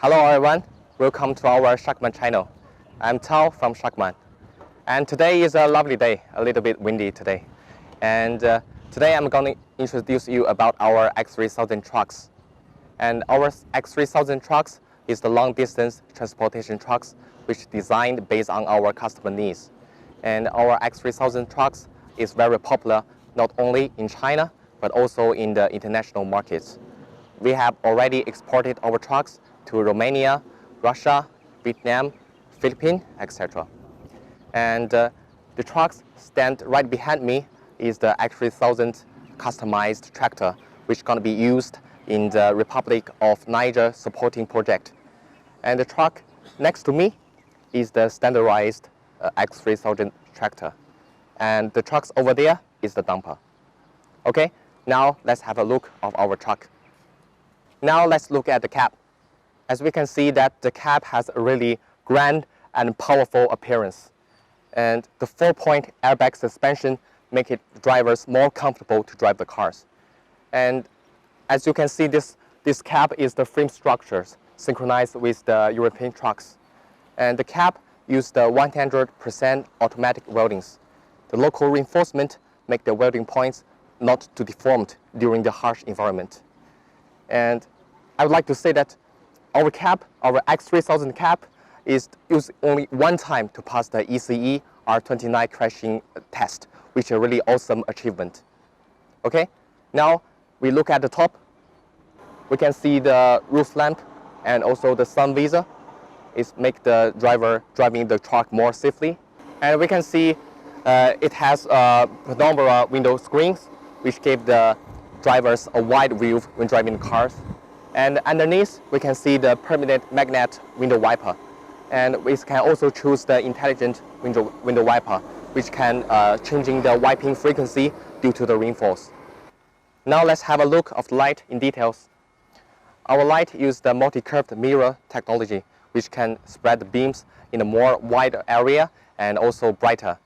Hello everyone, welcome to our Shacman channel. I'm Tao from Shacman. And today is a lovely day, a little bit windy today. And today I'm going to introduce you about our X3000 trucks. And our X3000 trucks is the long distance transportation trucks which designed based on our customer needs. And our X3000 trucks is very popular not only in China but also in the international markets. We have already exported our trucks to Romania, Russia, Vietnam, Philippines, etc. And the trucks stand right behind me is the X3000 customized tractor, which is going to be used in the Republic of Niger supporting project. And the truck next to me is the standardized X3000 tractor. And the trucks over there is the dumper. Okay, now let's have a look of our truck. Now let's look at the cab. As we can see that the cab has a really grand and powerful appearance. And the 4-point airbag suspension make it drivers more comfortable to drive the cars. And as you can see, this cab is the frame structures synchronized with the European trucks. And the cab used the 100% automatic weldings. The local reinforcement make the welding points not to deformed during the harsh environment. And I would like to say that our cab, our X3000 cab, is used only one time to pass the ECE R29 crashing test, which is a really awesome achievement. Okay, now we look at the top. We can see the roof lamp and also the sun visor. It make the driver driving the truck more safely. And we can see it has penumbra window screens, which give the drivers a wide view when driving cars. And underneath, we can see the permanent magnet window wiper. And we can also choose the intelligent window wiper, which can changing the wiping frequency due to the rainfalls. Now let's have a look of the light in details. Our light uses the multi-curved mirror technology, which can spread the beams in a more wide area and also brighter.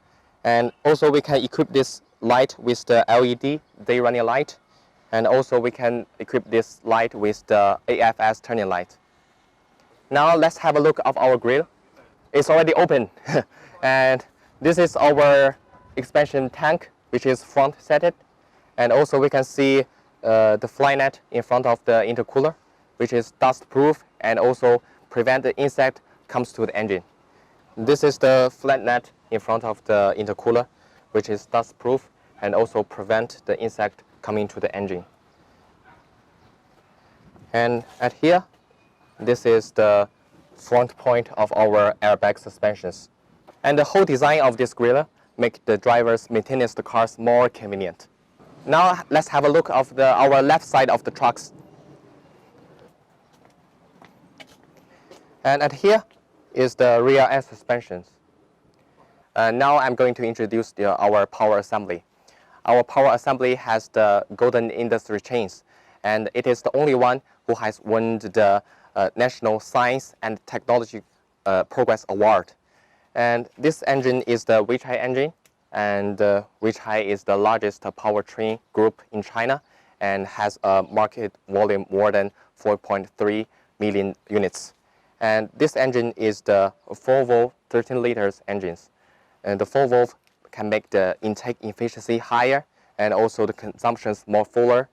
And also we can equip this light with the LED day running light. And also we can equip this light with the AFS turning light. Now let's have a look of our grill. It's already open. And this is our expansion tank, which is front setted. And also we can see the fly net in front of the intercooler, which is dust proof and also prevent the insect comes to the engine. This is the flat net in front of the intercooler, which is dust proof and also prevent the insect coming to the engine. And at here, this is the front point of our airbag suspensions. And the whole design of this griller make the drivers maintenance the cars more convenient. Now let's have a look of our left side of the trucks. And at here is the rear end suspensions. Now I'm going to introduce our power assembly. Our power assembly has the Golden Industry chains, and it is the only one who has won the National Science and Technology Progress Award. And this engine is the Weichai engine, and Weichai is the largest powertrain group in China and has a market volume more than 4.3 million units. And this engine is the 4-valve 13 liters engines. And the 4-valve can make the intake efficiency higher and also the consumptions more fuller.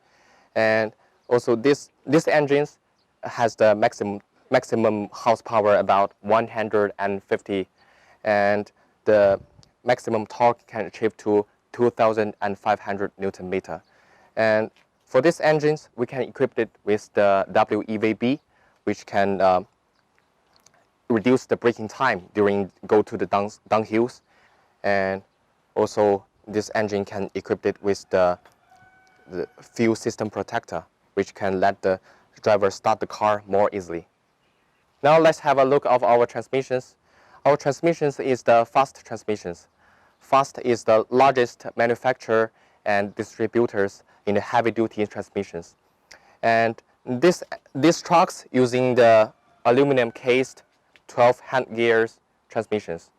And also this engines has the maximum horsepower about 150, and the maximum torque can achieve to 2,500 Newton meter. And for these engines, we can equip it with the WEVB, which can reduce the braking time during go to the downhills. And also this engine can equip it with the fuel system protector, which can let the driver start the car more easily. Now let's have a look of our transmissions. Our transmissions is the Fast transmissions. Fast is the largest manufacturer and distributors in the heavy-duty transmissions. And these trucks using the aluminum-cased 12 hand gears transmissions.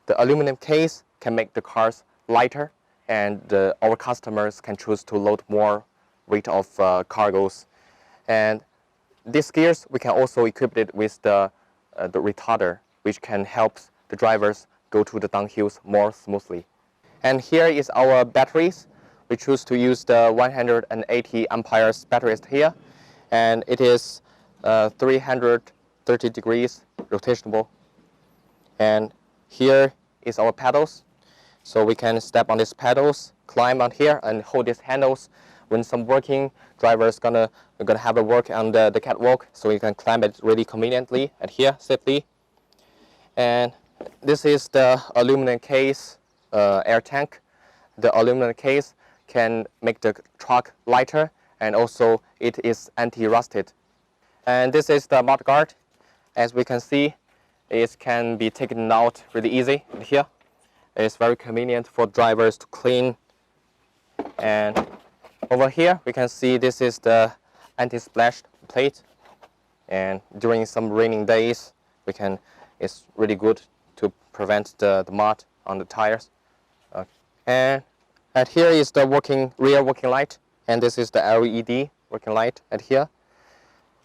The aluminum case can make the cars lighter, and our customers can choose to load more weight of cargoes. And these gears, we can also equip it with the retarder, which can help the drivers go to the downhills more smoothly. And here is our batteries. We choose to use the 180 amperes batteries here, and it is 330 degrees rotationable. And here is our pedals, so we can step on these pedals, climb on here, and hold these handles. When some working drivers gonna have a work on the catwalk, so you can climb it really conveniently and here safely. And this is the aluminum case air tank. The aluminum case can make the truck lighter, and also it is anti-rusted. And this is the mud guard. As we can see, it can be taken out really easy here. It's very convenient for drivers to clean. And over here we can see this is the anti-splash plate, and during some raining days it's really good to prevent the mud on the tires. And here is the rear working light, and this is the LED working light at here.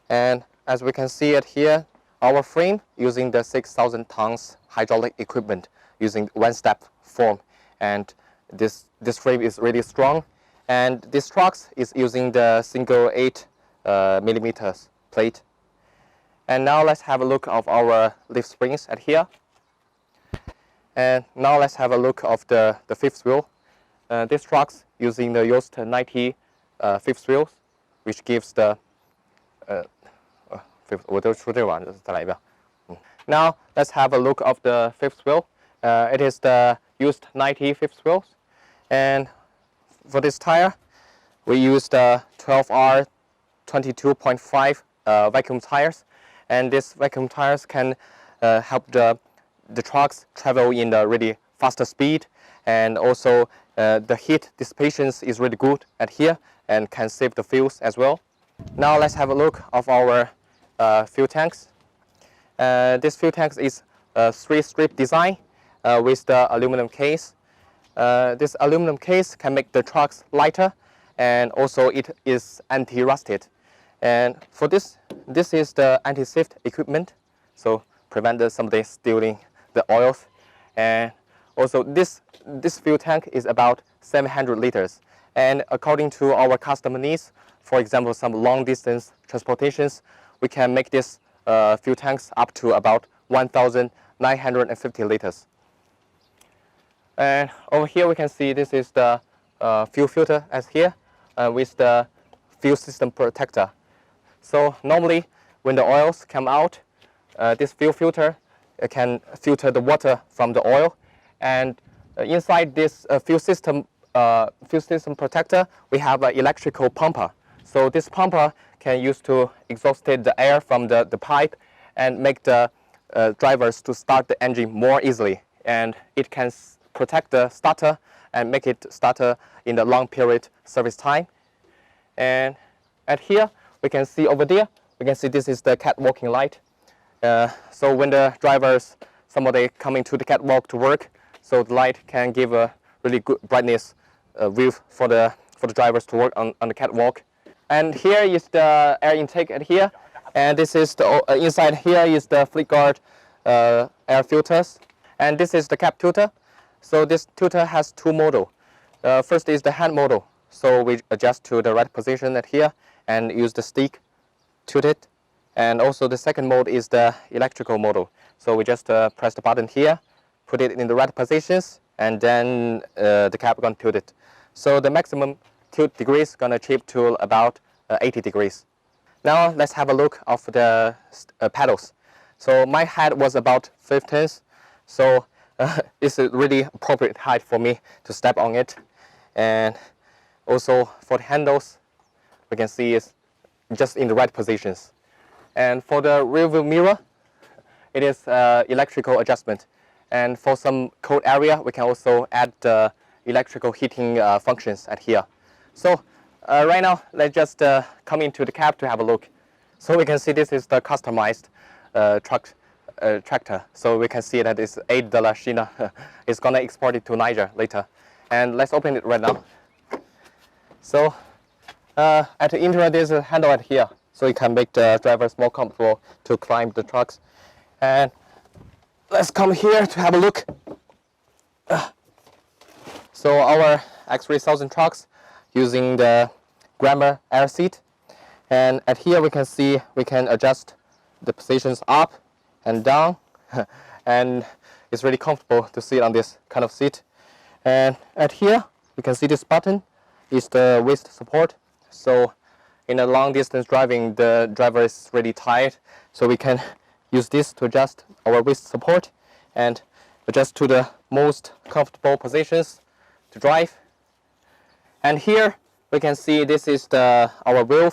And as we can see at here, our frame using the 6,000 tons hydraulic equipment using one-step form, and this frame is really strong. And this truck is using the single 8 millimeters plate. And now let's have a look of our leaf springs at here. And now let's have a look of the fifth wheel. This truck using the Yoast 90 fifth wheels, which gives the Now let's have a look of the fifth wheel. It is the Yoast 90 fifth wheels, and for this tire we use the 12R 22.5 vacuum tires, and these vacuum tires can help the trucks travel in a really faster speed, and also the heat dissipation is really good at here and can save the fuels as well. Now let's have a look of our fuel tanks. This fuel tank is a 3-strip design with the aluminum case. This aluminum case can make the trucks lighter, and also it is anti-rusted. And for this is the anti-theft equipment, so prevent somebody stealing the oils. And also this fuel tank is about 700 liters. And according to our customer needs, for example, some long distance transportations, we can make this fuel tanks up to about 1,950 liters. And over here we can see this is the fuel filter as here with the fuel system protector. So normally when the oils come out, this fuel filter can filter the water from the oil, and inside this fuel system protector we have an electrical pumper. So this pumper can use to exhaust the air from the pipe and make the drivers to start the engine more easily, and it can protect the starter and make it starter in the long period service time. And at here we can see over there, we can see this is the catwalking light. So when the drivers, somebody coming to the catwalk to work, so the light can give a really good brightness view for the drivers to work on the catwalk. And here is the air intake at here, and this is the inside here is the fleet guard air filters, and this is the cap tilter. So this tilter has two models. First is the hand model, so we adjust to the right position at here and use the stick, tilt it. And also the second mode is the electrical model, so we just press the button here, put it in the right positions, and then the cap gonna tilt it. So the maximum tilt degrees gonna achieve to about 80 degrees. Now let's have a look of the pedals. So my height was about 15, so it's a really appropriate height for me to step on it. And also for the handles, we can see it's just in the right positions. And for the rear view mirror, it is electrical adjustment. And for some cold area, we can also add the electrical heating functions at here. So right now, let's just come into the cab to have a look. So we can see this is the customized tractor. So we can see that it's $8 China. It's gonna export it to Niger later. And let's open it right now. So at the interior, there's a handle at here. so it can make the drivers more comfortable to climb the trucks. And let's come here to have a look. So our X3000 trucks using the Grandma air seat, and at here we can see we can adjust the positions up and down, and it's really comfortable to sit on this kind of seat. And at here we can see this button is the waist support. So in a long distance driving, the driver is really tired, so we can use this to adjust our waist support and adjust to the most comfortable positions to drive. And here we can see this is our wheel,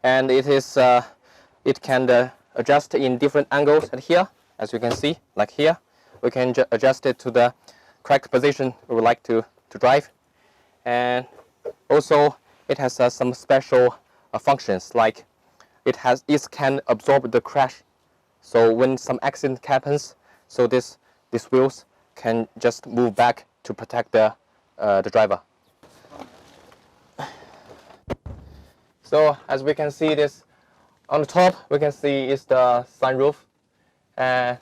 and it can adjust in different angles. And here, as you can see, like here, we can adjust it to the correct position we would like to drive. And also it has some special functions, like it can absorb the crash. So when some accident happens, so these wheels can just move back to protect the driver. So as we can see, this on the top we can see is the sunroof, and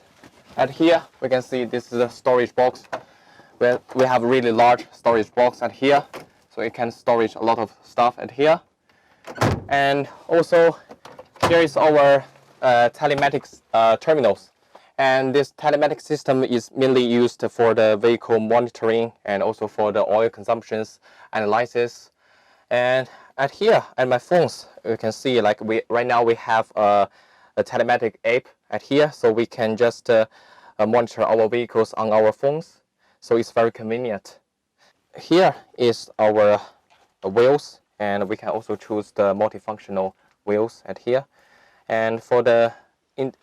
at here we can see this is a storage box, where we have a really large storage box at here, so it can storage a lot of stuff at here. And also here is our telematics terminals, and this telematics system is mainly used for the vehicle monitoring and also for the oil consumptions analysis. And at here at my phones, you can see like right now we have a telematic app at here, so we can just monitor our vehicles on our phones, so it's very convenient. Here is our wheels, and we can also choose the multifunctional wheels at here. And for the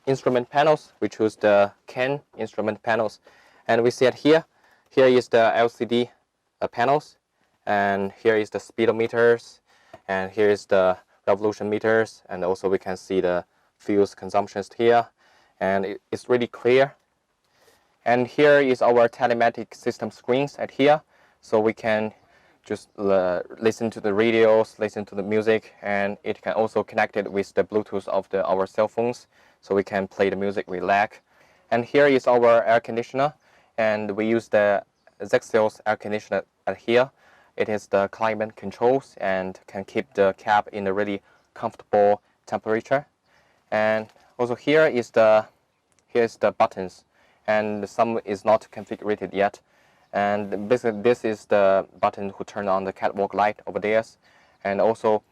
instrument panels, we choose the CAN instrument panels, and we see at here is the LCD panels, and here is the speedometers, and here is the revolution meters, and also we can see the fuel consumptions here, and it's really clear. And here is our telematic system screens at here, so we can just listen to the radios, listen to the music, and it can also connect it with the Bluetooth of our cell phones, so we can play the music we like. And here is our air conditioner, and we use the Zexel's air conditioner at here. It is the climate controls and can keep the cab in a really comfortable temperature. And also here is the buttons, and some is not configured yet. And basically this is the button who turn on the catwalk light over there. And also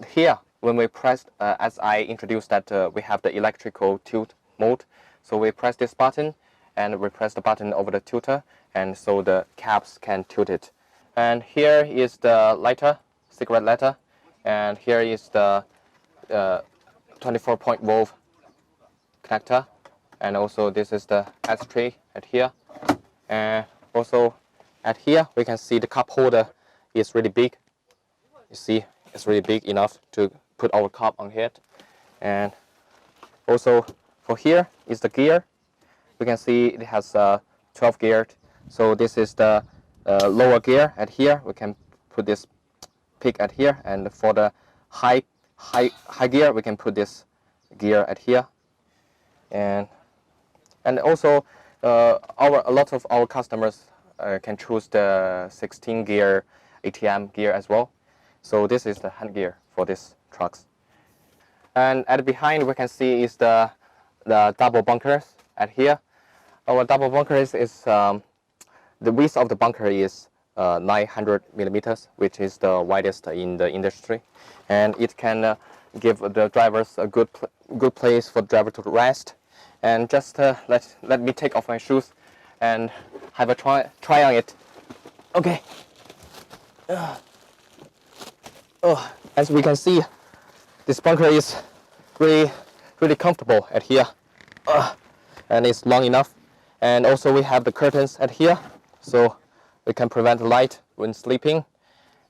here, when we press, as I introduced that we have the electrical tilt mode, so we press this button and we press the button over the tilter, and so the cabs can tilt it. And here is the lighter, cigarette lighter, and here is the 24-point volt connector, and also this is the ashtray at here. And also at here we can see the cup holder is really big. You see, it's really big enough to put our cup on it. And also for here is the gear. We can see it has 12 gears. So this is the lower gear at here. We can put this pick at here, and for the high gear we can put this gear at here. And also a lot of our customers can choose the 16 gear ATM gear as well. So this is the hand gear for these trucks. And at behind we can see is the double bunkers at here. Our double bunkers is the width of the bunker is 900 millimeters, which is the widest in the industry, and it can give the drivers a good place for the driver to rest. And just let me take off my shoes and have a try on it. Okay. As we can see, this bunker is really comfortable at here, and it's long enough. And also we have the curtains at here, so we can prevent light when sleeping.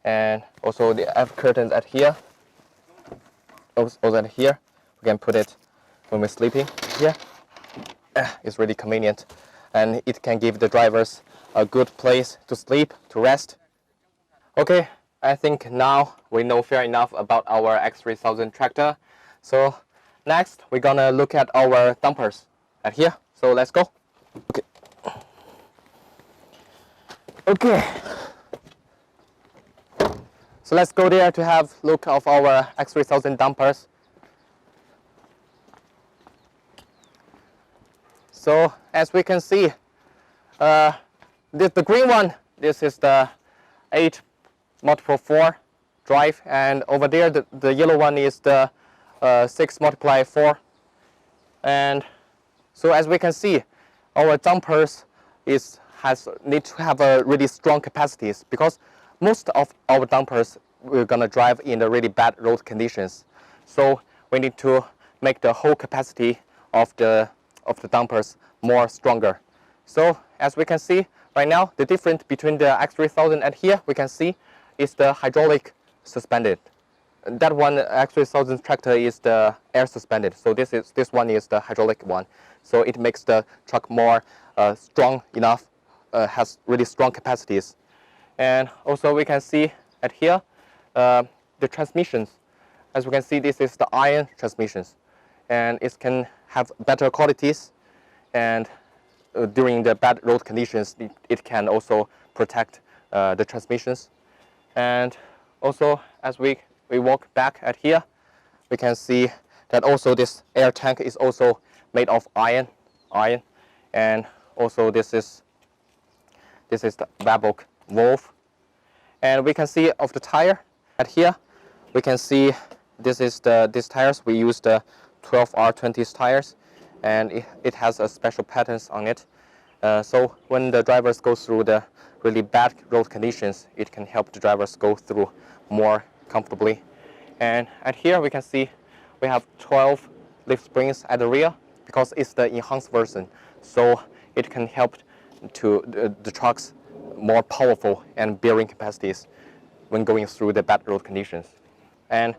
And also the F curtains at here. Also at here, we can put it when we're sleeping here. It's really convenient, and it can give the drivers a good place to sleep, to rest. Okay, I think now we know fair enough about our X3000 tractor. So next we're gonna look at our dumpers at here. So let's go. Okay. So let's go there to have a look of our X3000 dumpers. So as we can see, the green one, this is the 8x4 drive, and over there the yellow one is the 6x4. And so as we can see, our dumpers need to have a really strong capacities, because most of our dumpers we're gonna drive in the really bad road conditions. So we need to make the whole capacity of the dumpers more stronger. So as we can see right now, the difference between the X3000 and here we can see is the hydraulic suspended. That one X3000 tractor is the air suspended. So this one is the hydraulic one. So it makes the truck more strong enough, has really strong capacities. And also we can see at here the transmissions. As we can see, this is the iron transmissions, and it can have better qualities, and during the bad road conditions it can also protect the transmissions. And also as we walk back at here, we can see that also this air tank is also made of iron, and also this is the Babcock valve. And we can see of the tire at here, we can see these tires. We use the 12R20 tires, and it has a special patterns on it. So when the drivers go through the really bad road conditions, it can help the drivers go through more comfortably. And at here we can see we have 12 leaf springs at the rear, because it's the enhanced version. So it can help to the trucks more powerful and bearing capacities when going through the bad road conditions. And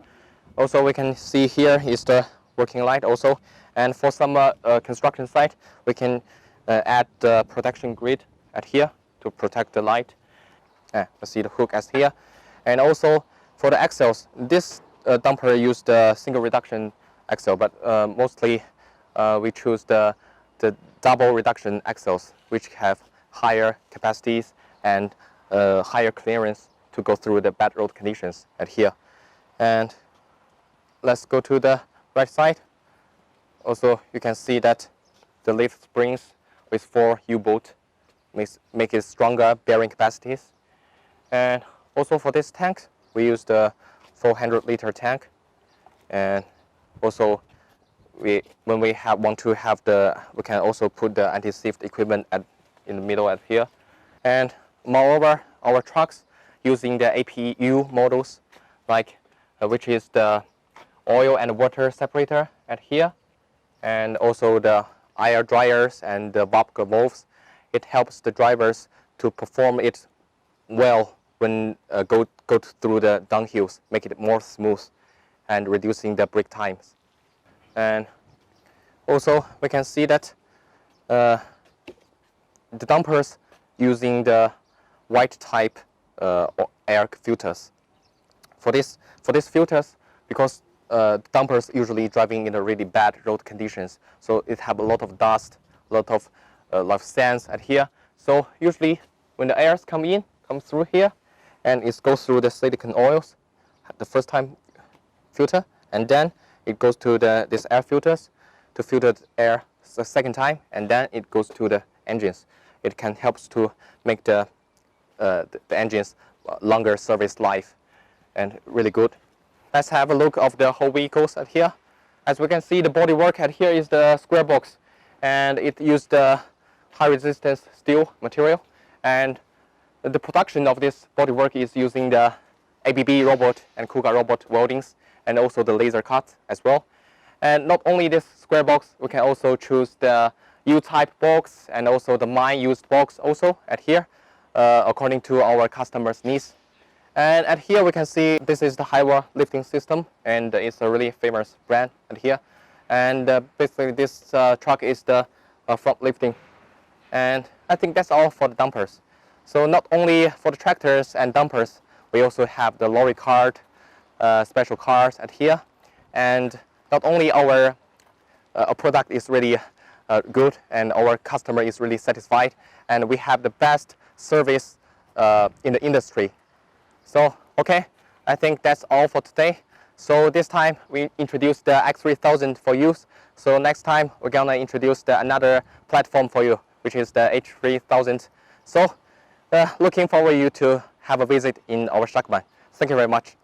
also we can see here is the working light also. And for some construction site, we can add the protection grid at here to protect the light. Let's see the hook as here. And also for the axles, this dumper used the single reduction axle, but mostly we choose the double reduction axles, which have higher capacities and higher clearance to go through the bad road conditions at here. And let's go to the right side. Also you can see that the leaf springs with 4 U-bolt make it stronger bearing capacities. And also for this tank, we use the 400-liter tank. And also when we want to have we can also put the anti-shift equipment in the middle at here. And moreover, our trucks using the APU models, like which is the oil and water separator at here, and also the air dryers and the Babcock valves. It helps the drivers to perform it well when go through the downhills, make it more smooth and reducing the brake times. And also we can see that the dumpers using the white type air filters. For these filters, because dumpers usually driving in a really bad road conditions, so it have a lot of dust, a lot of sands at here. So usually when the airs come through here, and it goes through the silicone oils, the first time filter, and then it goes to these air filters to filter the air the second time, and then it goes to the engines. It can help to make the engines longer service life, and really good. Let's have a look of the whole vehicles at here. As we can see, the bodywork at here is the square box, and it used the high resistance steel material. And the production of this bodywork is using the ABB robot and Kuga robot weldings, and also the laser cut as well. And not only this square box, we can also choose the U-type box and also the mine used box also at here, according to our customers' needs. And at here we can see this is the Hiwa lifting system, and it's a really famous brand at here. And basically this truck is the front lifting. And I think that's all for the dumpers. So not only for the tractors and dumpers, we also have the lorry cart, special cars at here. And not only our product is really good and our customer is really satisfied, and we have the best service in the industry. So, okay, I think that's all for today. So this time we introduced the X3000 for use. So next time we're gonna introduce another platform for you, which is the H3000. So looking forward you to have a visit in our Shacman. Thank you very much.